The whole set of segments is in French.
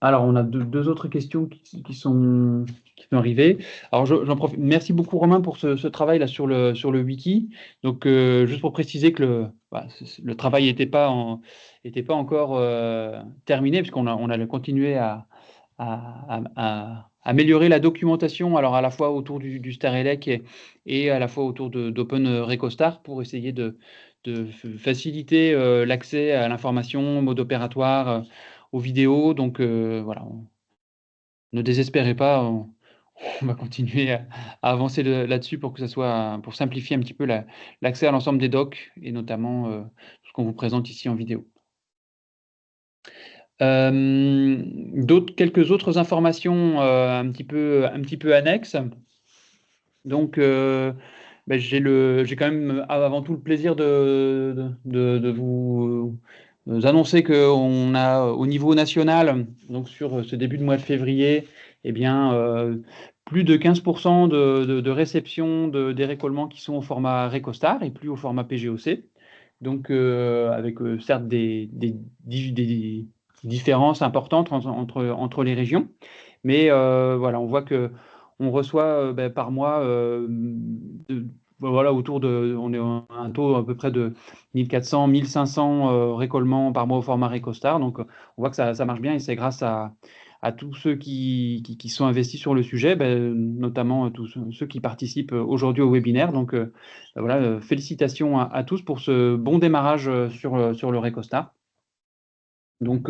Alors, on a deux autres questions qui sont arrivées. Alors, j'en profite. Merci beaucoup, Romain, pour ce travail là sur le wiki. Donc, juste pour préciser que le travail n'était pas encore terminé, puisqu'on a continué à améliorer la documentation, alors à la fois autour du Star Elec et à la fois autour d'Open Recostar pour essayer de faciliter l'accès à l'information, au mode opératoire, aux vidéos. Donc voilà, ne désespérez pas, on va continuer à avancer là-dessus pour que ça soit, pour simplifier un petit peu l'accès à l'ensemble des docs et notamment ce qu'on vous présente ici en vidéo. Quelques autres informations un petit peu annexes. Donc, j'ai quand même avant tout le plaisir de vous annoncer qu'on a au niveau national, donc sur ce début de mois de février, eh bien, plus de 15% de réception des récollements qui sont au format Recostar et plus au format PGOC. Donc, avec certes des différences importantes entre les régions, mais voilà, on voit que on reçoit par mois voilà, on est à un taux à peu près de 1400, 1500 récollements par mois au format Recostar. Donc, on voit que ça marche bien et c'est grâce à tous ceux qui sont investis sur le sujet, notamment tous ceux qui participent aujourd'hui au webinaire. Donc, voilà, félicitations à tous pour ce bon démarrage sur le Recostar. Donc,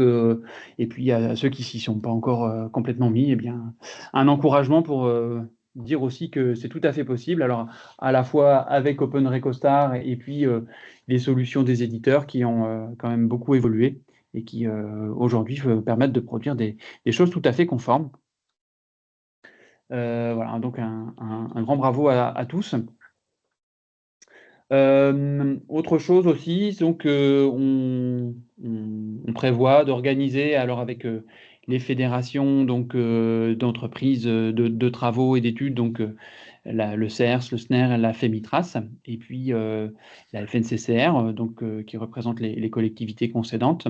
et puis à ceux qui s'y sont pas encore complètement mis, eh bien, un encouragement pour dire aussi que c'est tout à fait possible. Alors, à la fois avec Open Recostar et puis les solutions des éditeurs qui ont quand même beaucoup évolué et qui aujourd'hui permettent de produire des choses tout à fait conformes. Voilà, donc un grand bravo à tous. Autre chose aussi, donc on prévoit d'organiser alors avec les fédérations donc d'entreprises de travaux et d'études, donc le CERS, le SNER, la FEMITRAS, et puis la FNCCR, donc qui représente les collectivités concédantes.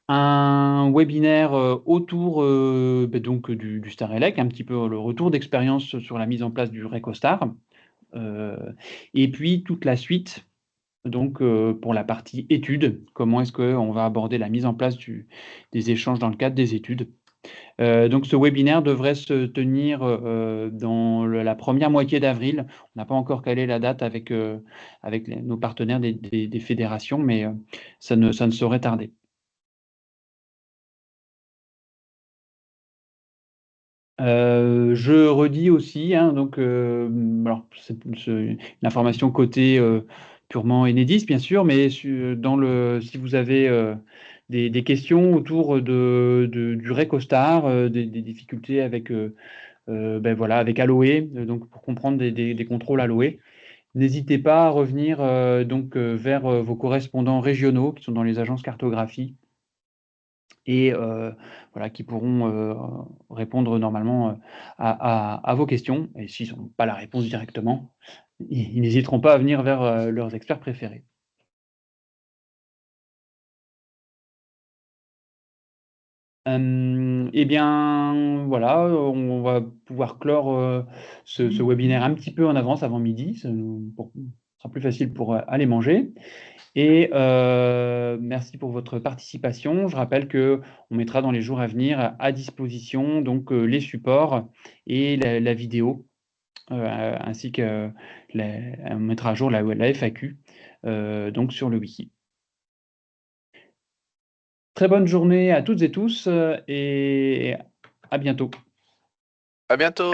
Un webinaire autour donc du Star Elec, un petit peu le retour d'expérience sur la mise en place du Recostar. Et puis toute la suite, donc pour la partie études, comment est-ce qu'on va aborder la mise en place des échanges dans le cadre des études. Donc ce webinaire devrait se tenir dans la première moitié d'avril. On n'a pas encore calé la date avec nos partenaires des fédérations, mais ça ne saurait tarder. Je redis aussi, hein, donc, alors c'est une information côté purement Enedis, bien sûr, mais si vous avez des questions autour du Recostar, des difficultés avec, voilà, avec Aloe, donc pour comprendre des contrôles Aloe, n'hésitez pas à revenir donc vers vos correspondants régionaux qui sont dans les agences cartographie et voilà, qui pourront répondre normalement à vos questions. Et s'ils n'ont pas la réponse directement, ils n'hésiteront pas à venir vers leurs experts préférés. Eh bien, voilà, on va pouvoir clore ce webinaire un petit peu en avance avant midi. Ce sera plus facile pour aller manger. Et merci pour votre participation. Je rappelle qu'on mettra dans les jours à venir à disposition donc les supports et la vidéo, ainsi que on mettra à jour la FAQ donc sur le wiki. Très bonne journée à toutes et tous et à bientôt. À bientôt.